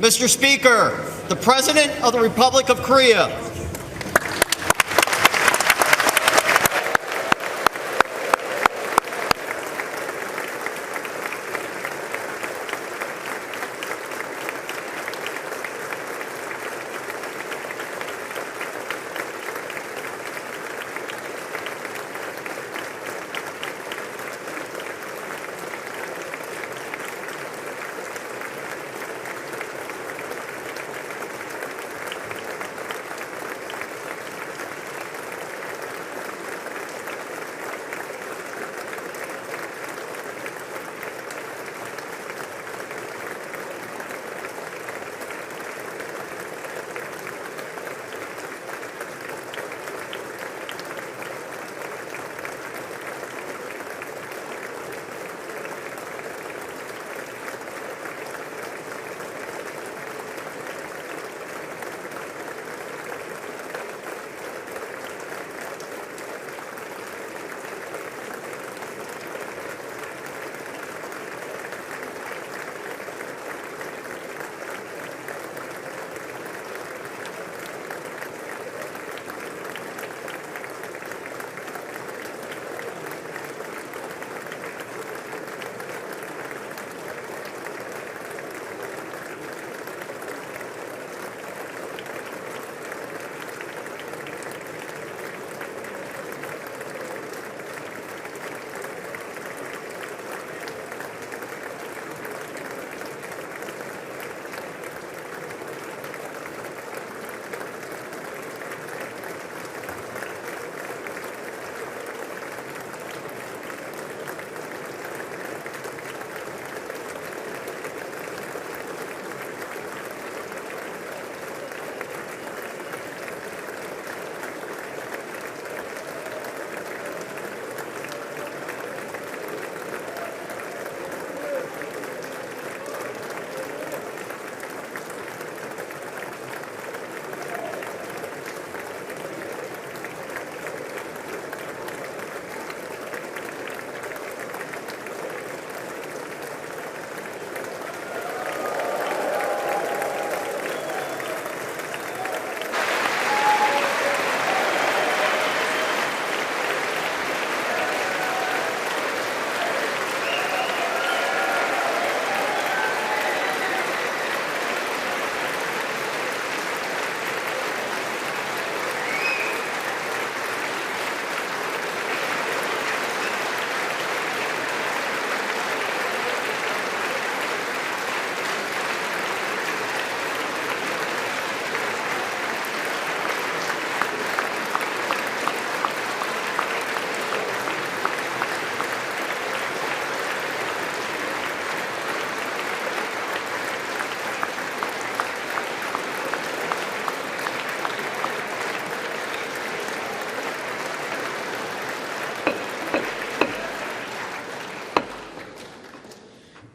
Mr. Speaker, the President of the Republic of Korea.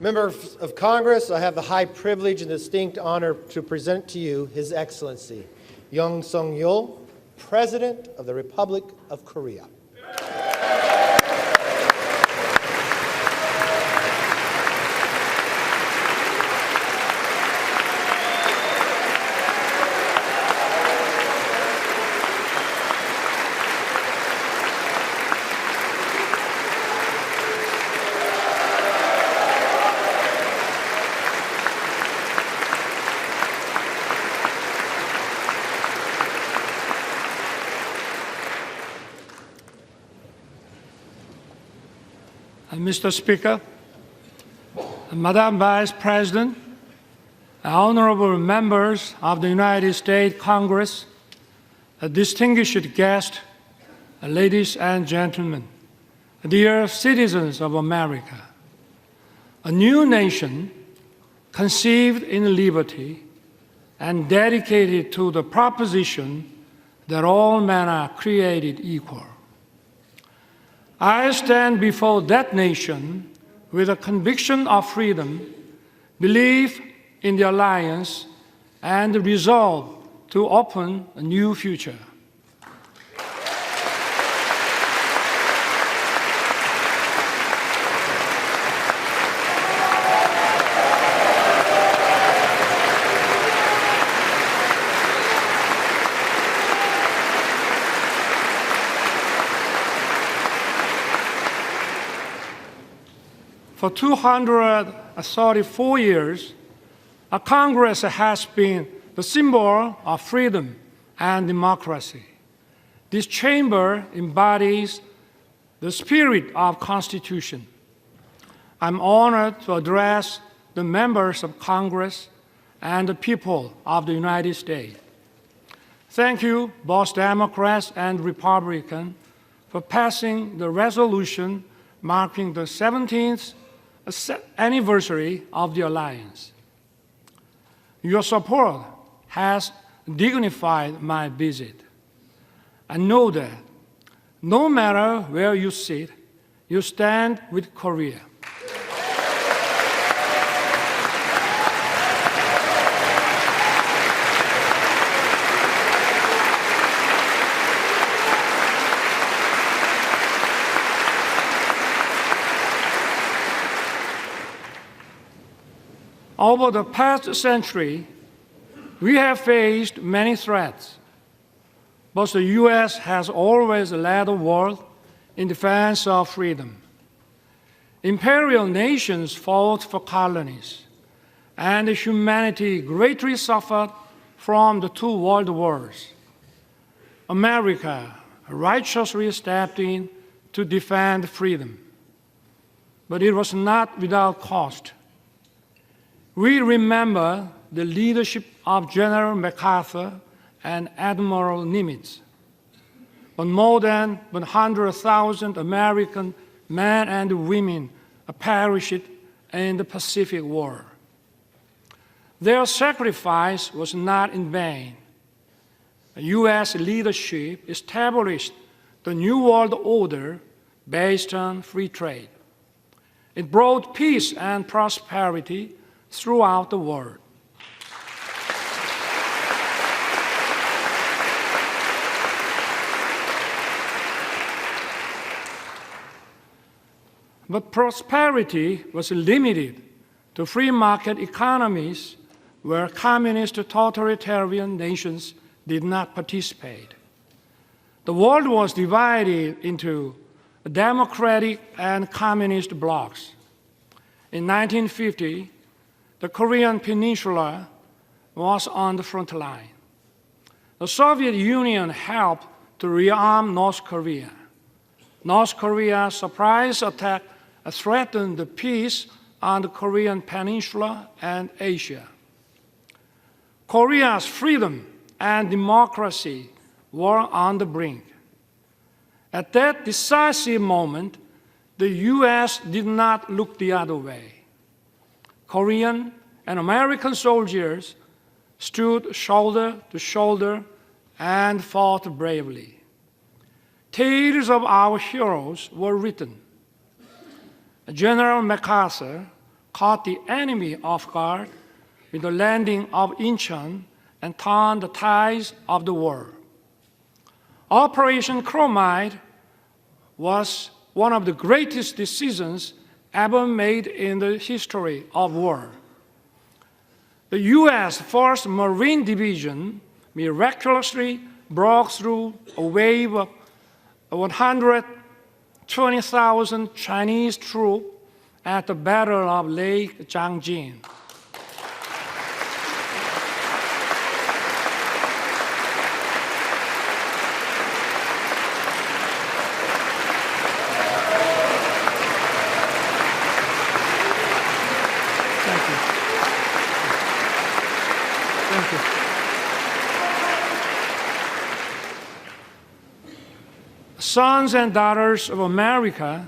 Members of Congress, I have the high privilege and distinct honor to present to you His Excellency Yoon Suk-yeol, President of the Republic of Korea. Mr. Speaker, Madam Vice President, honorable members of the United States Congress, distinguished guests, ladies and gentlemen, dear citizens of America, a new nation conceived in liberty and dedicated to the proposition that all men are created equal. I stand before that nation with a conviction of freedom, belief in the alliance, and the resolve to open a new future. For 234 years, a Congress has been the symbol of freedom and democracy. This chamber embodies the spirit of Constitution. I'm honored to address the members of Congress and the people of the United States. Thank you, both Democrats and Republicans, for passing the resolution marking the 17th anniversary of the Alliance. Your support has dignified my visit. I know that no matter where you sit, you stand with Korea. Over the past century, we have faced many threats, but the U.S. has always led the world in defense of freedom. Imperial nations fought for colonies, and humanity greatly suffered from the two world wars. America righteously stepped in to defend freedom, but it was not without cost. We remember the leadership of General MacArthur and Admiral Nimitz. But more than 100,000 American men and women perished in the Pacific War. Their sacrifice was not in vain. The U.S. leadership established the New World Order based on free trade. It brought peace and prosperity throughout the world. But prosperity was limited to free market economies where communist totalitarian nations did not participate. The world was divided into democratic and communist blocs. In 1950, the Korean Peninsula was on the front line. The Soviet Union helped to rearm North Korea. North Korea's surprise attack threatened the peace on the Korean Peninsula and Asia. Korea's freedom and democracy were on the brink. At that decisive moment, the U.S. did not look the other way. Korean and American soldiers stood shoulder to shoulder and fought bravely. Tales of our heroes were written. General MacArthur caught the enemy off guard with the landing of Incheon and turned the tides of the war. Operation Chromite was one of the greatest decisions ever made in the history of war. The U.S. 1st Marine Division miraculously broke through a wave of 120,000 Chinese troops at the Battle of Lake Changjin. Sons and daughters of America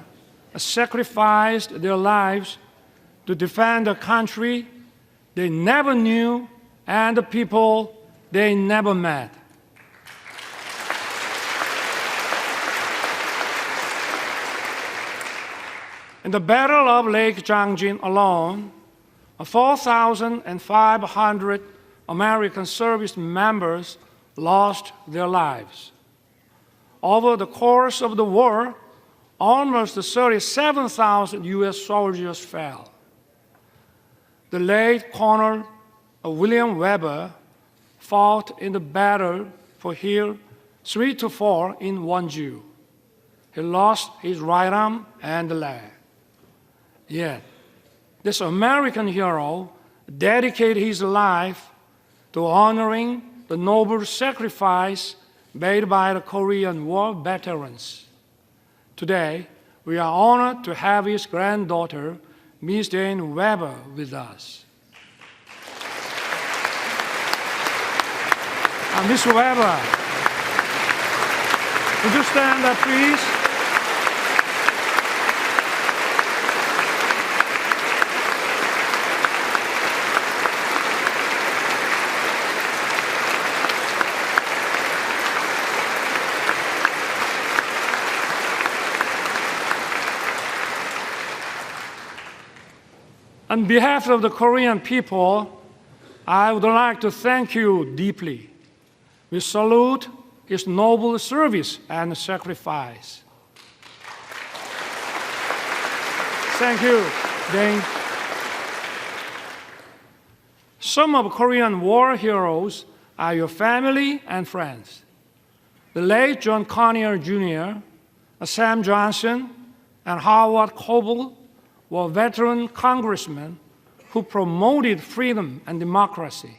sacrificed their lives to defend a country they never knew and the people they never met. In the Battle of Lake Changjin alone, 4,500 American service members lost their lives. Over the course of the war, almost 37,000 U.S. soldiers fell. The late Colonel William Weber fought in the battle for Hill 3 to 4 in Wonju. He lost his right arm and leg. Yet, this American hero dedicated his life to honoring the noble sacrifice made by the Korean War veterans. Today, we are honored to have his granddaughter, Ms. Jane Weber, with us. Ms. Weber, would you stand up, please? On behalf of the Korean people, I would like to thank you deeply. We salute his noble service and sacrifice. Thank you, Dane. Some of Korean war heroes are your family and friends. The late John Conyers Jr., Sam Johnson, and Howard Coble were veteran congressmen who promoted freedom and democracy.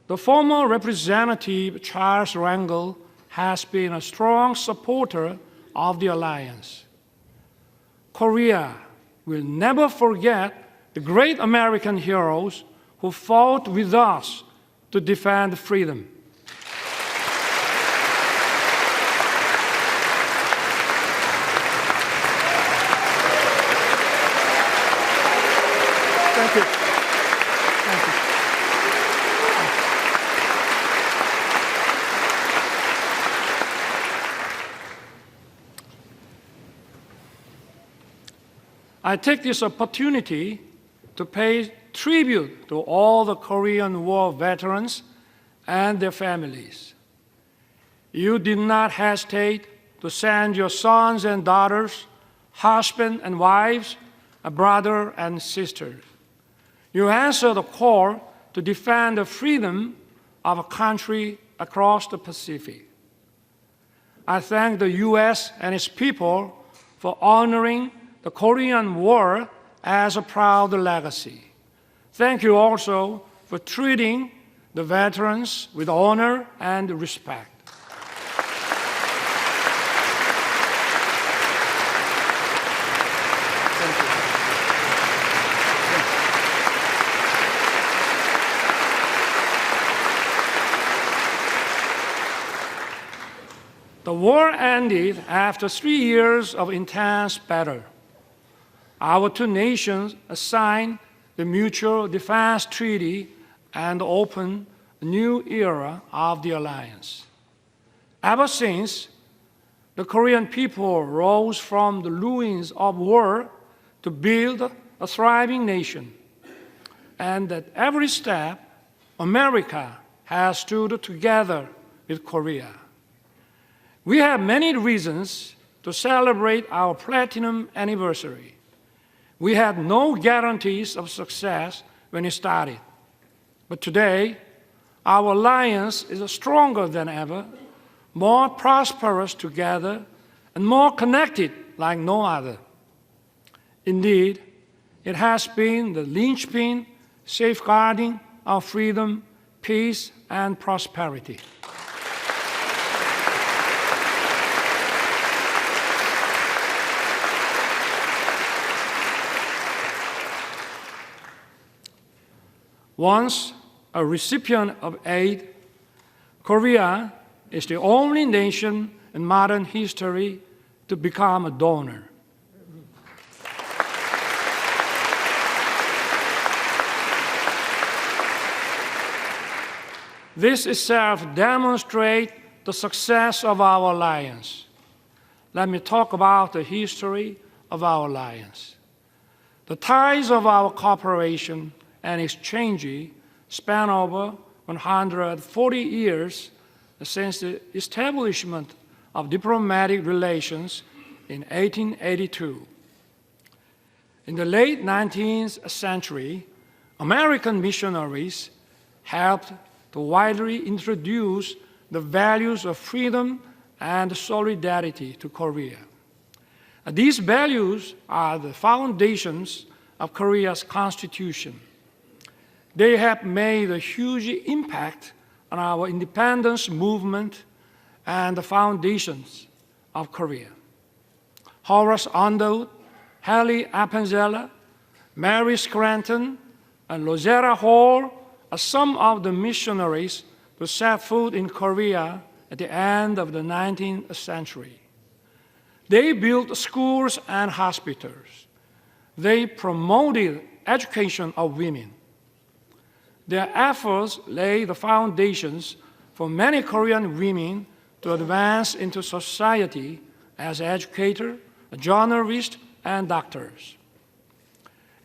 The former Representative Charles Rangel has been a strong supporter of the alliance. Korea will never forget the great American heroes who fought with us to defend freedom. Thank you. Thank you. I take this opportunity to pay tribute to all the Korean War veterans and their families. You did not hesitate to send your sons and daughters, husbands and wives, a brother and sisters. You answered the call to defend the freedom of a country across the Pacific. I thank the U.S. and its people for honoring the Korean War as a proud legacy. Thank you also for treating the veterans with honor and respect. The war ended after 3 years of intense battle. Our two nations signed the Mutual Defense Treaty and opened a new era of the alliance. Ever since, the Korean people rose from the ruins of war to build a thriving nation. And at every step, America has stood together with Korea. We have many reasons to celebrate our platinum anniversary. We had no guarantees of success when it started. But today, our alliance is stronger than ever, more prosperous together, and more connected like no other. Indeed, it has been the linchpin safeguarding our freedom, peace, and prosperity. Once a recipient of aid, Korea is the only nation in modern history to become a donor. This itself demonstrates the success of our alliance. Let me talk about the history of our alliance. The ties of our cooperation and exchange span over 140 years since the establishment of diplomatic relations in 1882. In the late 19th century, American missionaries helped to widely introduce the values of freedom and solidarity to Korea. These values are the foundations of Korea's constitution. They have made a huge impact on our independence movement and the foundations of Korea. Horace Underwood, Hallie Appenzeller, Mary Scranton, and Rosetta Hall are some of the missionaries who set foot in Korea at the end of the 19th century. They built schools and hospitals. They promoted education of women. Their efforts laid the foundations for many Korean women to advance into society as educators, journalists, and doctors.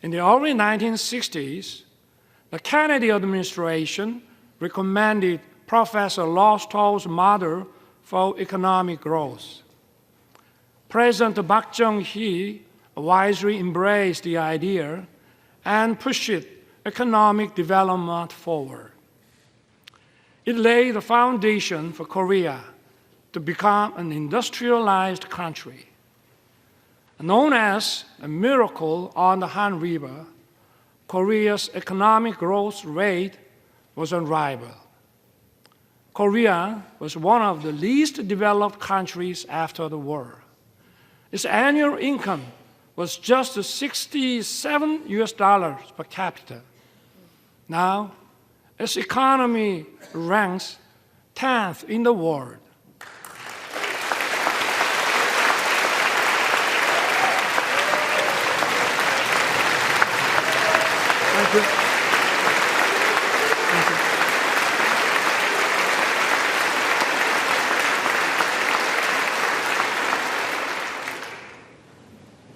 In the early 1960s, the Kennedy administration recommended Professor Lostow's model for economic growth. President Park Chung-hee wisely embraced the idea and pushed economic development forward. It laid the foundation for Korea to become an industrialized country. Known as a miracle on the Han River, Korea's economic growth rate was unrivaled. Korea was one of the least developed countries after the war. Its annual income was just $67 per capita. Now, its economy ranks 10th in the world. Thank you. Thank you.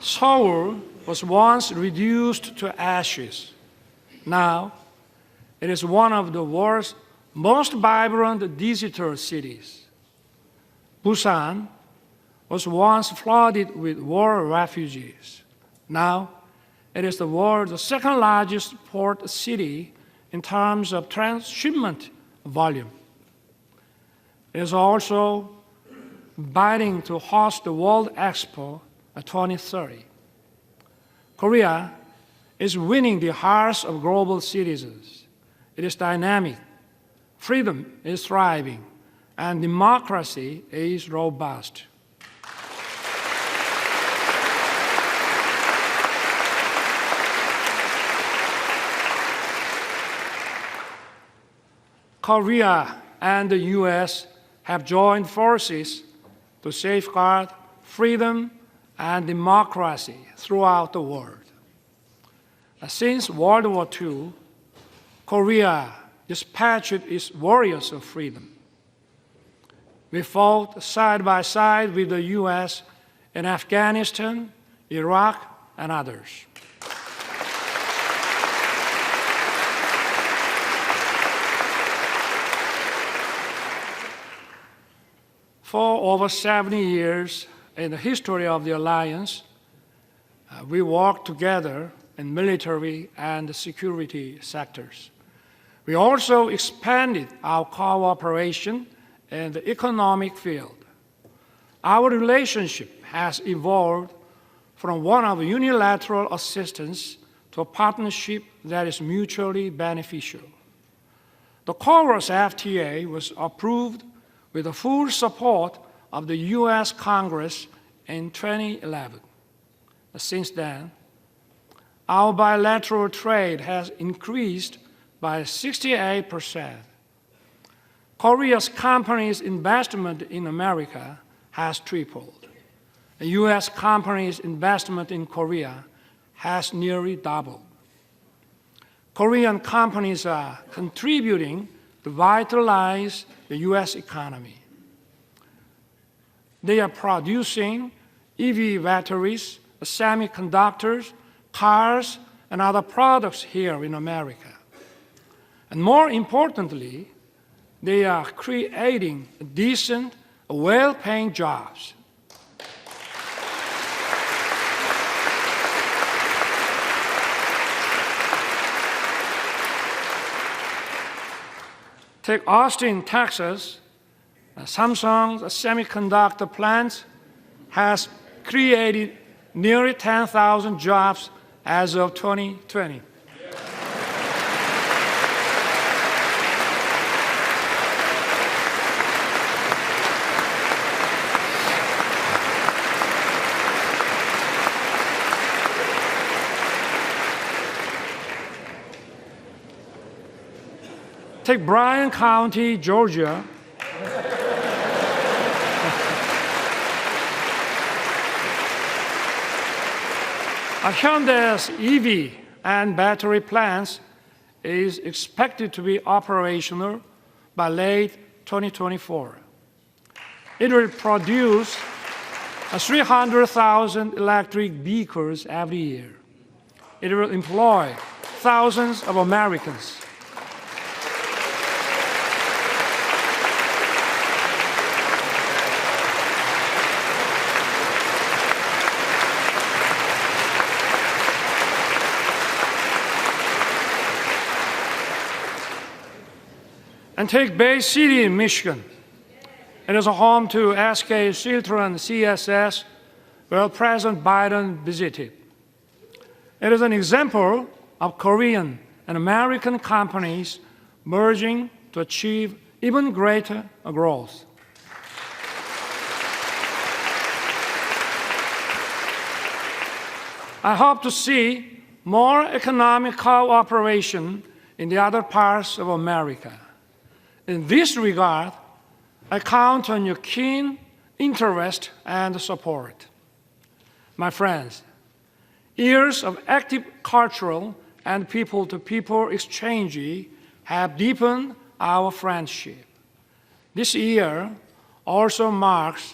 Seoul was once reduced to ashes. Now, it is one of the world's most vibrant digital cities. Busan was once flooded with war refugees. Now, it is the world's second largest port city in terms of transshipment volume. It is also bidding to host the World Expo 2030. Korea is winning the hearts of global citizens. It is dynamic, freedom is thriving, and democracy is robust. Korea and the U.S. have joined forces to safeguard freedom and democracy throughout the world. Since World War II, Korea dispatched its warriors of freedom. We fought side by side with the U.S. in Afghanistan, Iraq, and others. For over 70 years in the history of the alliance, we worked together in military and security sectors. We also expanded our cooperation in the economic field. Our relationship has evolved from one of unilateral assistance to a partnership that is mutually beneficial. The KORUS FTA was approved with the full support of the U.S. Congress in 2011. Since then, our bilateral trade has increased by 68%. Korea's companies' investment in America has tripled. The U.S. companies' investment in Korea has nearly doubled. Korean companies are contributing to vitalize the U.S. economy. They are producing EV batteries, semiconductors, cars, and other products here in America. And more importantly, they are creating decent, well-paying jobs. Take Austin, Texas. Samsung's semiconductor plant has created nearly 10,000 jobs as of 2020. Take Bryan County, Georgia. Hyundai's EV and battery plants is expected to be operational by late 2024. It will produce 300,000 electric vehicles every year. It will employ thousands of Americans. And take Bay City in Michigan. It is a home to SK Chiltern CSS, where President Biden visited. It is an example of Korean and American companies merging to achieve even greater growth. I hope to see more economic cooperation in the other parts of America. In this regard, I count on your keen interest and support. My friends, years of active cultural and people-to-people exchange have deepened our friendship. This year also marks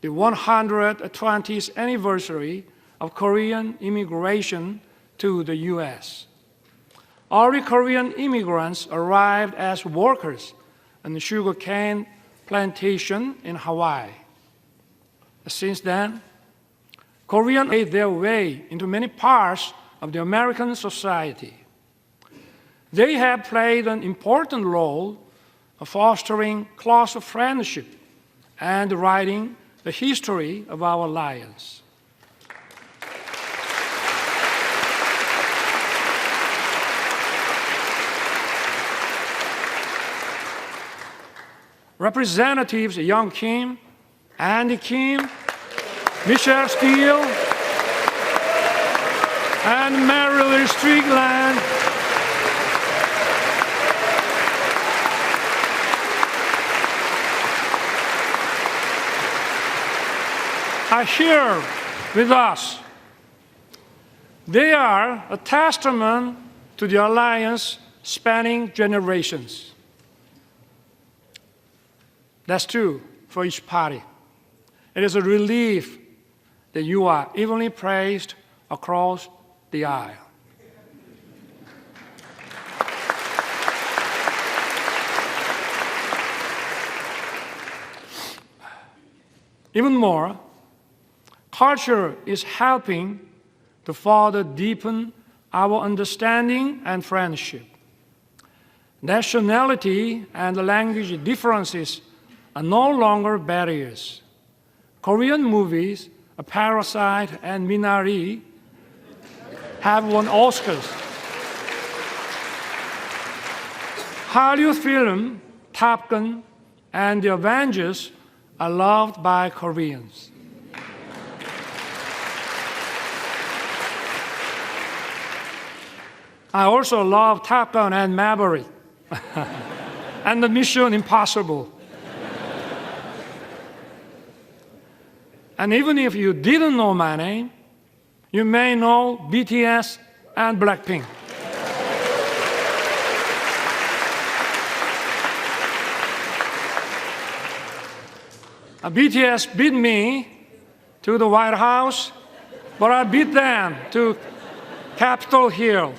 the 120th anniversary of Korean immigration to the U.S. Early Korean immigrants arrived as workers on the sugarcane plantation in Hawaii. Since then, Koreans made their way into many parts of the American society. They have played an important role of fostering close friendship and writing the history of our alliance. Representatives Young Kim, Andy Kim, Michelle Steele, and Marilyn Strickland are here with us. They are a testament to the alliance spanning generations. That's true for each party. It is a relief that you are evenly praised across the aisle. Even more, culture is helping to further deepen our understanding and friendship. Nationality and language differences are no longer barriers. Korean movies, Parasite and Minari, have won Oscars. Hallyu film, Top Gun, and The Avengers are loved by Koreans. I also love Top Gun and Maverick, and the Mission Impossible. And even if you didn't know my name, you may know BTS and Blackpink. BTS beat me to the White House, but I beat them to Capitol Hill.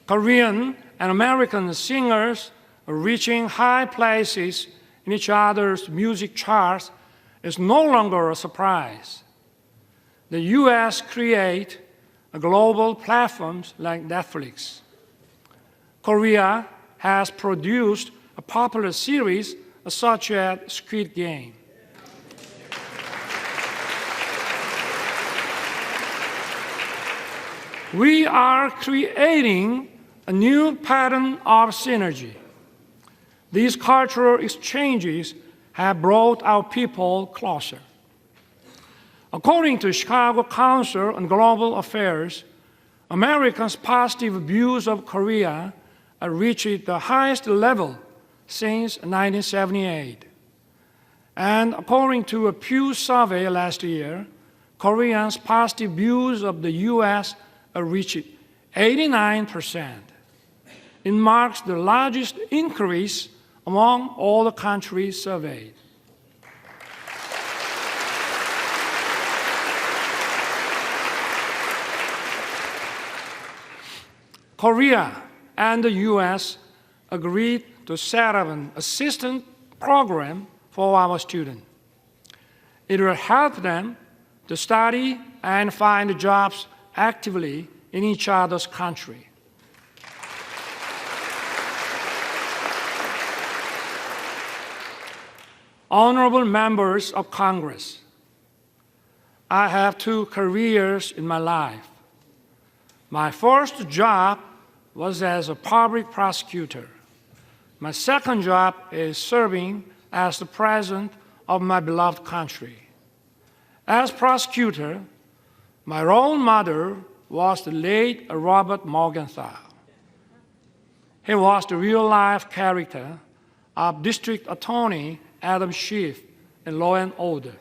Korean and American singers reaching high places in each other's music charts is no longer a surprise. The U.S. create global platforms like Netflix. Korea has produced a popular series such as Squid Game. We are creating a new pattern of synergy. These cultural exchanges have brought our people closer. According to Chicago Council on Global Affairs, Americans' positive views of Korea reached the highest level since 1978. And according to a Pew survey last year, Koreans' positive views of the U.S. reached 89%. It marks the largest increase among all the countries surveyed. Korea and the U.S. agreed to set up an assistance program for our students. It will help them to study and find jobs actively in each other's country. Honorable members of Congress, I have 2 careers in my life. My first job was as a public prosecutor. My second job is serving as the president of my beloved country. As prosecutor, my role model was the late Robert Morgenthau. He was the real-life character of District Attorney Adam Schiff in Law and Order.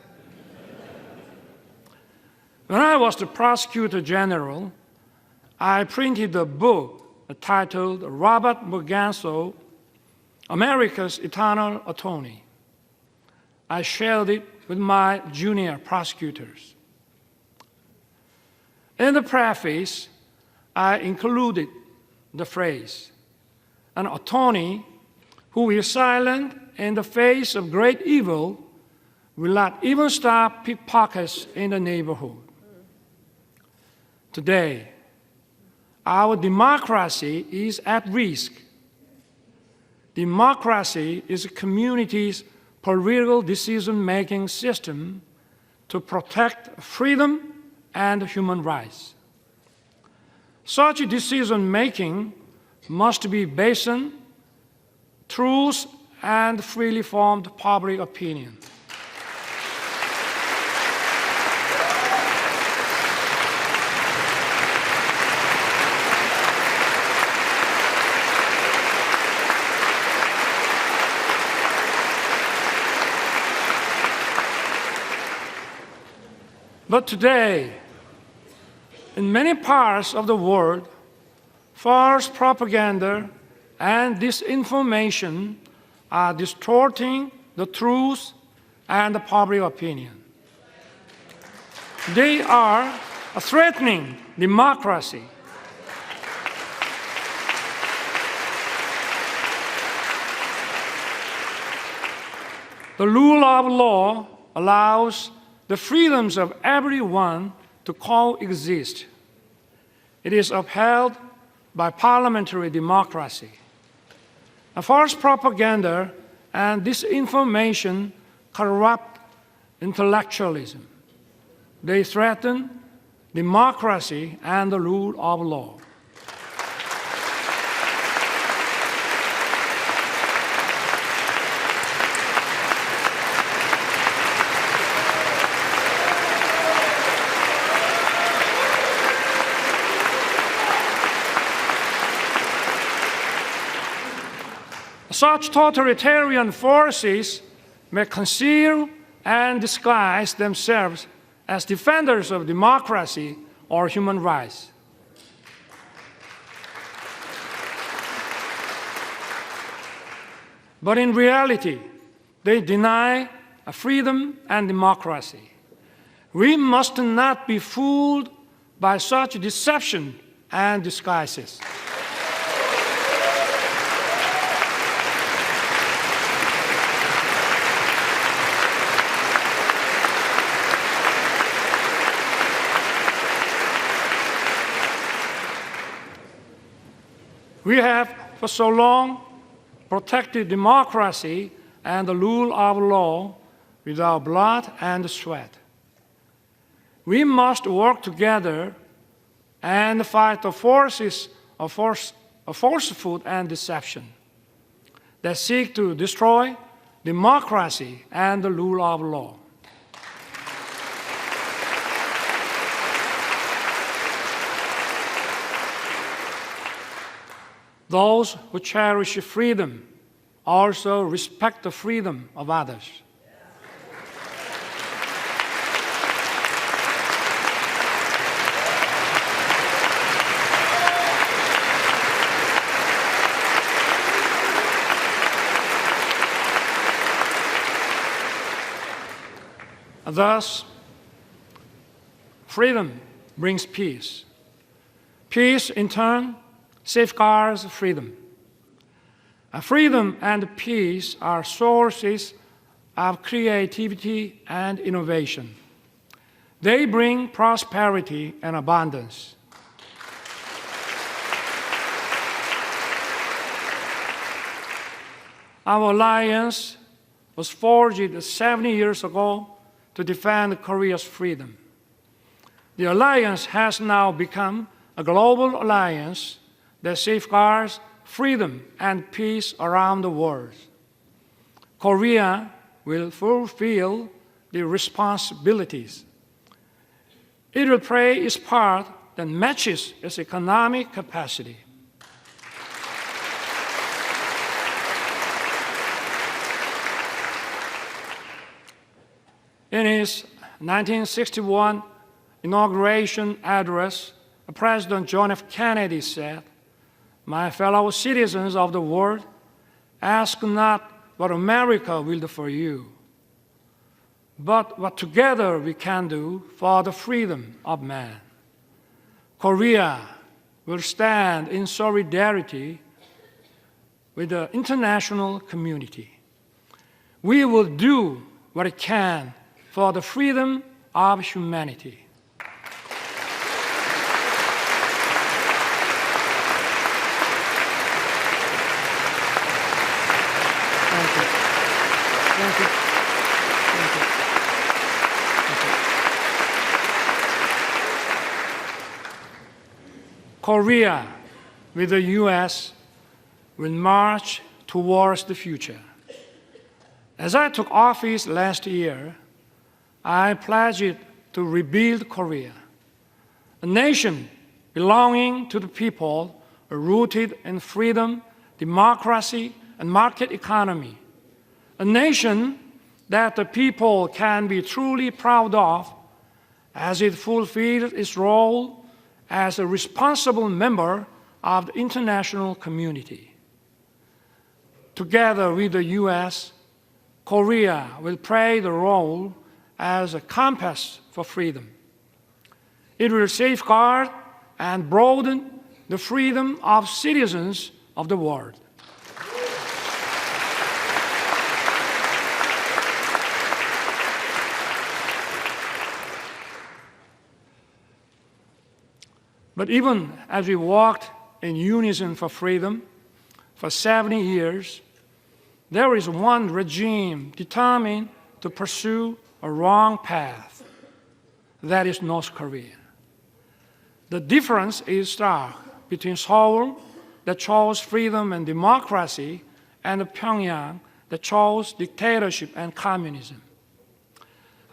When I was the Prosecutor General, I printed a book titled Robert Morgenthau, America's Eternal Attorney. I shared it with my junior prosecutors. In the preface, I included the phrase, an attorney who is silent in the face of great evil will not even stop pickpockets in the neighborhood. Today, our democracy is at risk. Democracy is a community's political decision-making system to protect freedom and human rights. Such decision-making must be based on truth and freely formed public opinion. But today, in many parts of the world, false propaganda and disinformation are distorting the truth and the public opinion. They are threatening democracy. The rule of law allows the freedoms of everyone to coexist. It is upheld by parliamentary democracy. False propaganda and disinformation corrupt intellectualism. They threaten democracy and the rule of law. Such totalitarian forces may conceal and disguise themselves as defenders of democracy or human rights. But in reality, they deny freedom and democracy. We must not be fooled by such deception and disguises. We have for so long protected democracy and the rule of law with our blood and sweat. We must work together and fight the forces of falsehood and deception that seek to destroy democracy and the rule of law. Those who cherish freedom also respect the freedom of others. Thus, freedom brings peace. Peace, in turn, safeguards freedom. Freedom and peace are sources of creativity and innovation. They bring prosperity and abundance. Our alliance was forged 70 years ago to defend Korea's freedom. The alliance has now become a global alliance that safeguards freedom and peace around the world. Korea will fulfill the responsibilities. It will play its part that matches its economic capacity. In his 1961 inauguration address, President John F. Kennedy said, "My fellow citizens of the world, ask not what America will do for you, but what together we can do for the freedom of man. Korea will stand in solidarity with the international community. We will do what it can for the freedom of humanity." Thank you. Thank you. Thank you. Thank you. Korea, with the U.S., will march towards the future. As I took office last year, I pledged to rebuild Korea, a nation belonging to the people, rooted in freedom, democracy, and market economy, a nation that the people can be truly proud of as it fulfills its role as a responsible member of the international community. Together with the U.S., Korea will play the role as a compass for freedom. It will safeguard and broaden the freedom of citizens of the world. But even as we walked in unison for freedom for 70 years, there is one regime determined to pursue a wrong path. That is North Korea. The difference is stark between Seoul, that chose freedom and democracy, and Pyongyang, that chose dictatorship and communism.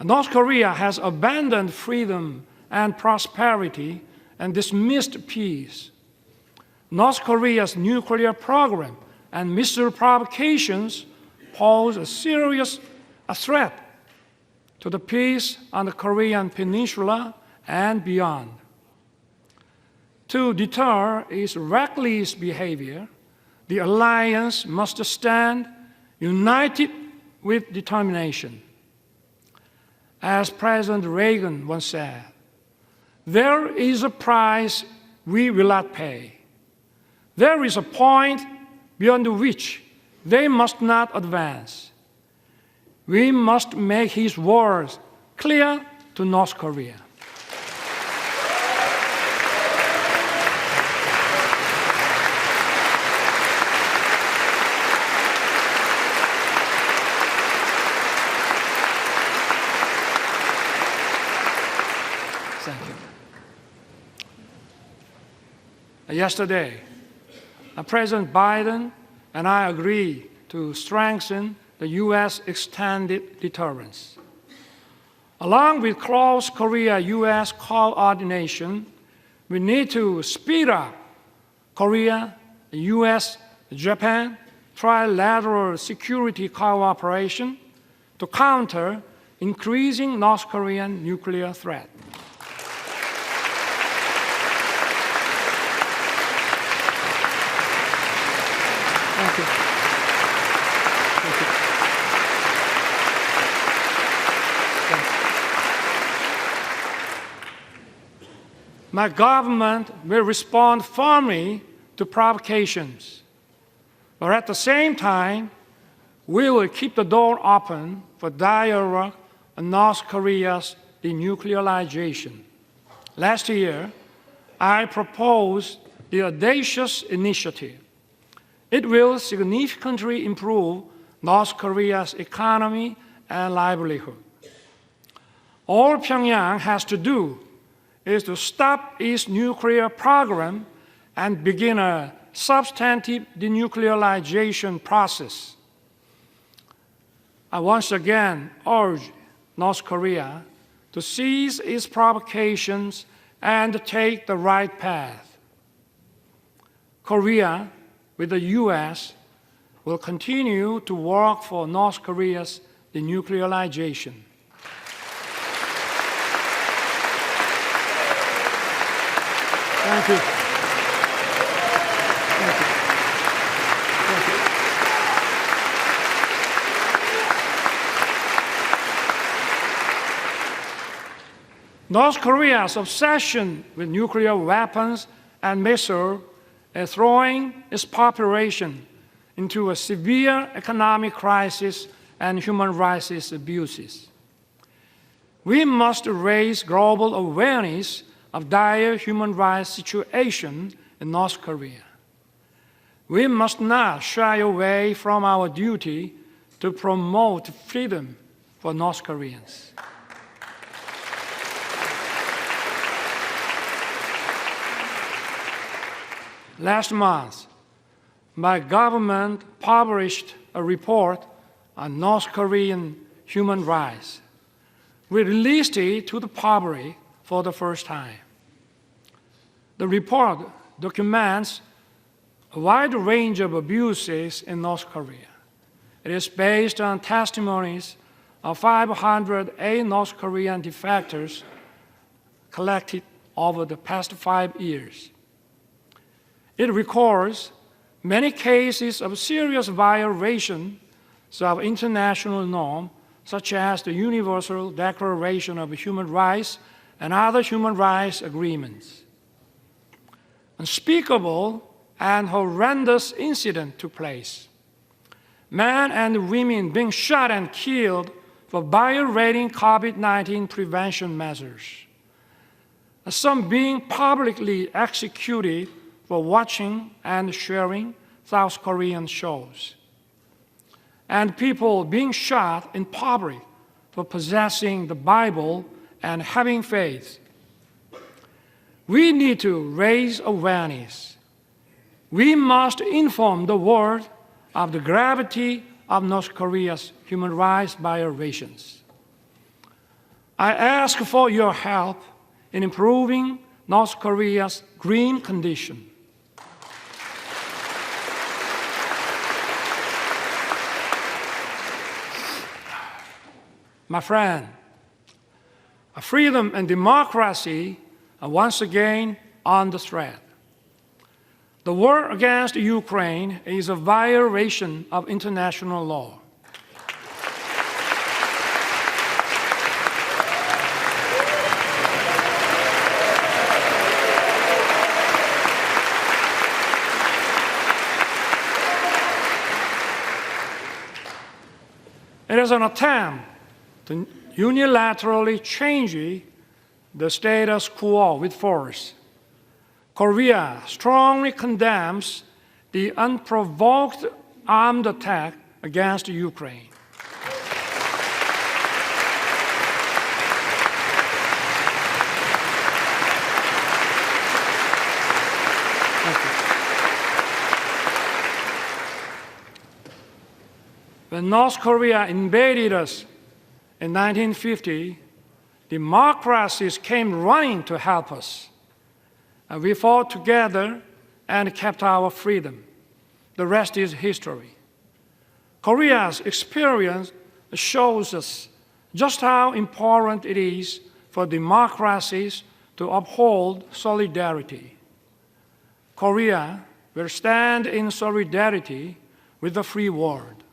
North Korea has abandoned freedom and prosperity and dismissed peace. North Korea's nuclear program and missile provocations pose a serious threat to the peace on the Korean peninsula and beyond. To deter its reckless behavior, the alliance must stand united with determination. As President Reagan once said, "There is a price we will not pay. There is a point beyond which they must not advance." We must make his words clear to North Korea. yesterday, President Biden and I agreed to strengthen the U.S. extended deterrence. Along with close Korea-U.S. coordination, we need to speed up Korea, U.S., Japan trilateral security cooperation to counter increasing North Korean nuclear threat. Thank you. Thank you. My government will respond firmly to provocations, but at the same time, we will keep the door open for dialogue on North Korea's denuclearization. Last year, I proposed the audacious initiative. It will significantly improve North Korea's economy and livelihood. All Pyongyang has to do is to stop its nuclear program and begin a substantive denuclearization process. I once again urge North Korea to cease its provocations and take the right path. Korea, with the U.S., will continue to work for North Korea's denuclearization. Thank you. Thank you. Thank you. North Korea's obsession with nuclear weapons and missiles is throwing its population into a severe economic crisis and human rights abuses. We must raise global awareness of dire human rights situation in North Korea. We must not shy away from our duty to promote freedom for North Koreans. Last month, my government published a report on North Korean human rights. We released it to the public for the first time. The report documents a wide range of abuses in North Korea. It is based on testimonies of 508 North Korean defectors collected over the past 5 years. It records many cases of serious violations of international norms, such as the Universal Declaration of Human Rights and other human rights agreements. Unspeakable and horrendous incidents took place. Men and women being shot and killed for violating COVID-19 prevention measures. Some being publicly executed for watching and sharing South Korean shows. And people being shot in public for possessing the Bible and having faith. We need to raise awareness. We must inform the world of the gravity of North Korea's human rights violations. I ask for your help in improving North Korea's green condition. My friend, freedom and democracy are once again under threat. The war against Ukraine is a violation of international law. It is an attempt to unilaterally change the status quo with force. Korea strongly condemns the unprovoked armed attack against Ukraine. Thank When North Korea invaded us in 1950, democracies came running to help us. And we fought together and kept our freedom. The rest is history. Korea's experience shows us just how important it is for democracies to uphold solidarity. Korea will stand in solidarity with the free world.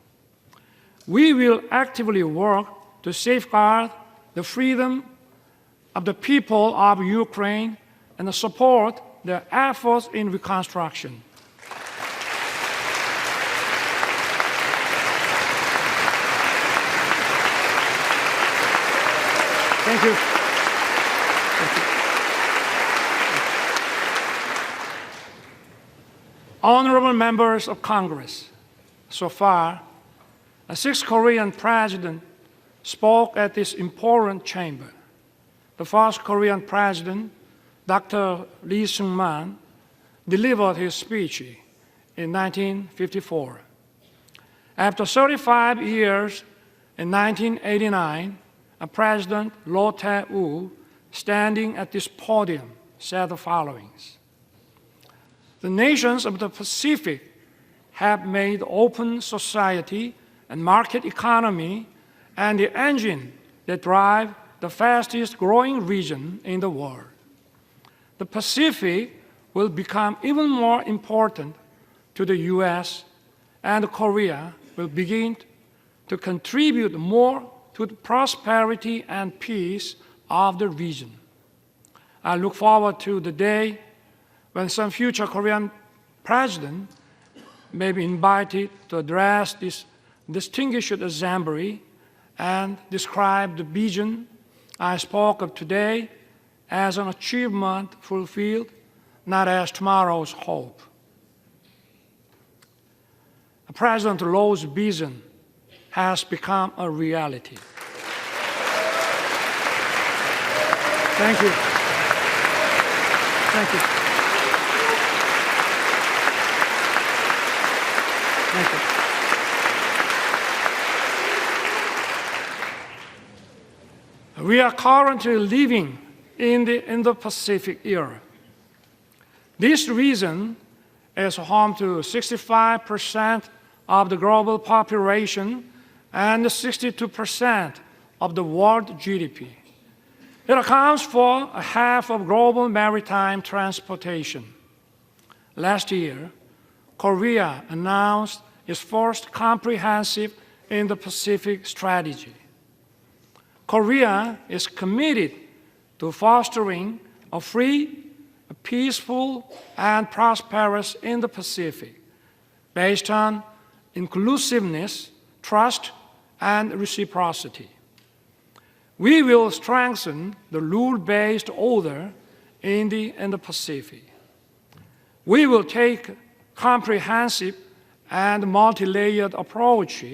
We will actively work to safeguard the freedom of the people of Ukraine and support their efforts in reconstruction. Thank you. Honorable members of Congress, so far, a sixth Korean president spoke at this important chamber. The first Korean president, Dr. Lee Sung-man, delivered his speech in 1954. After 35 years, in 1989, President Roh Tae-woo, standing at this podium, said the following: "The nations of the Pacific have made open society and market economy and the engine that drive the fastest growing region in the world. The Pacific will become even more important to the U.S., and Korea will begin to contribute more to the prosperity and peace of the region." I look forward to the day when some future Korean president may be invited to address this distinguished assembly and describe the vision I spoke of today as an achievement fulfilled, not as tomorrow's hope. President Roh's vision has become a reality. Thank you. Thank you. Thank you. We are currently living in the Indo-Pacific era. This region is home to 65% of the global population and 62% of the world GDP. It accounts for a half of global maritime transportation. Last year, Korea announced its first comprehensive Indo-Pacific strategy. Korea is committed to fostering a free, a peaceful, and prosperous Indo-Pacific based on inclusiveness, trust, and reciprocity. We will strengthen the rule-based order in the Indo-Pacific. We will take a comprehensive and multi-layered approach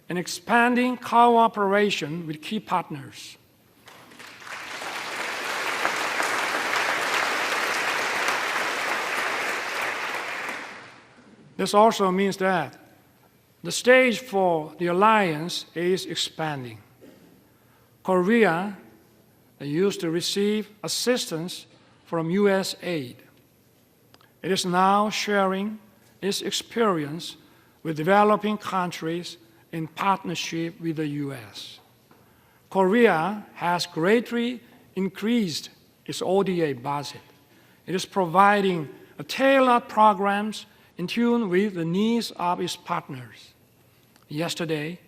in expanding cooperation with key partners. This also means that the stage for the alliance is expanding. Korea used to receive assistance from U.S. aid. It is now sharing its experience with developing countries in partnership with the U.S. Korea has greatly increased its ODA budget. It is providing tailored programs in tune with the needs of its partners. Yesterday,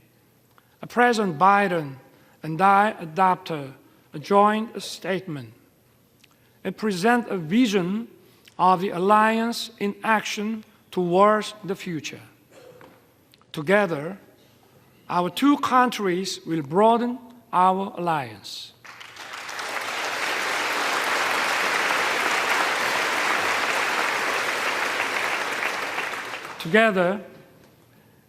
President Biden and I adopted a joint statement. It presents a vision of the alliance in action towards the future. Together, our two countries will broaden our alliance. Together,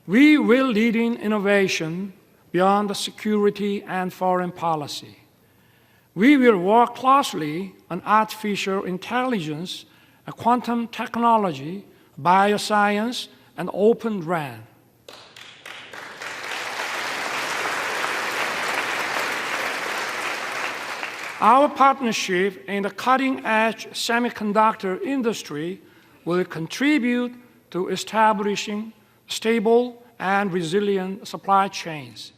we will lead in innovation beyond the security and foreign policy. We will work closely on artificial intelligence, quantum technology, bioscience, and Open RAN. Our partnership in the cutting-edge semiconductor industry will contribute to establishing stable and resilient supply chains.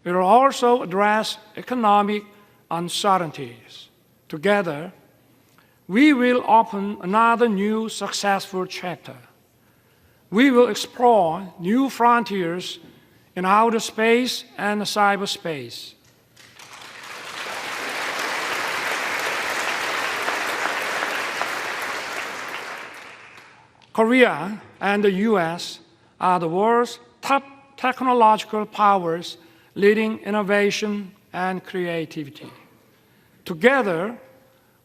It will also address economic uncertainties. Together, we will open another new successful chapter. We will explore new frontiers in outer space and cyberspace. Korea and the US are the world's top technological powers leading innovation and creativity. Together,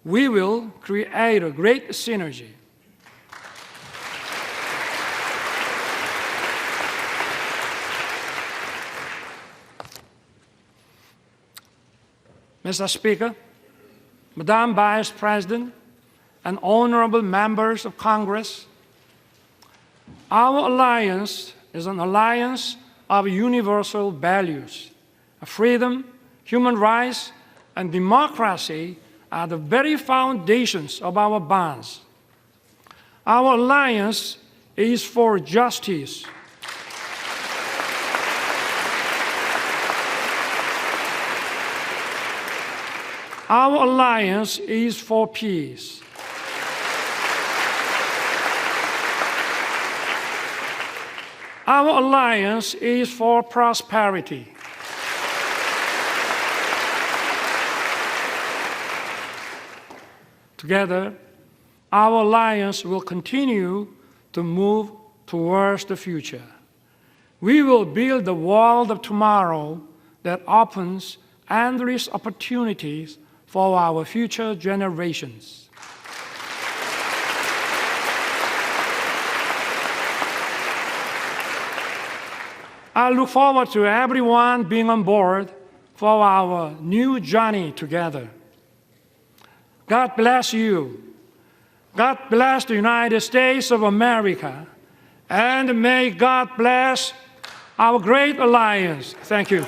we will create a great synergy. Mr. Speaker, Madam Vice President, and honorable members of Congress, our alliance is an alliance of universal values. Freedom, human rights, and democracy are the very foundations of our bonds. Our alliance is for justice. Our alliance is for peace. Our alliance is for prosperity. Together, our alliance will continue to move towards the future. We will build the world of tomorrow that opens endless opportunities for our future generations. I look forward to everyone being on board for our new journey together. God bless you. God bless the United States of America. And may God bless our great alliance. Thank you.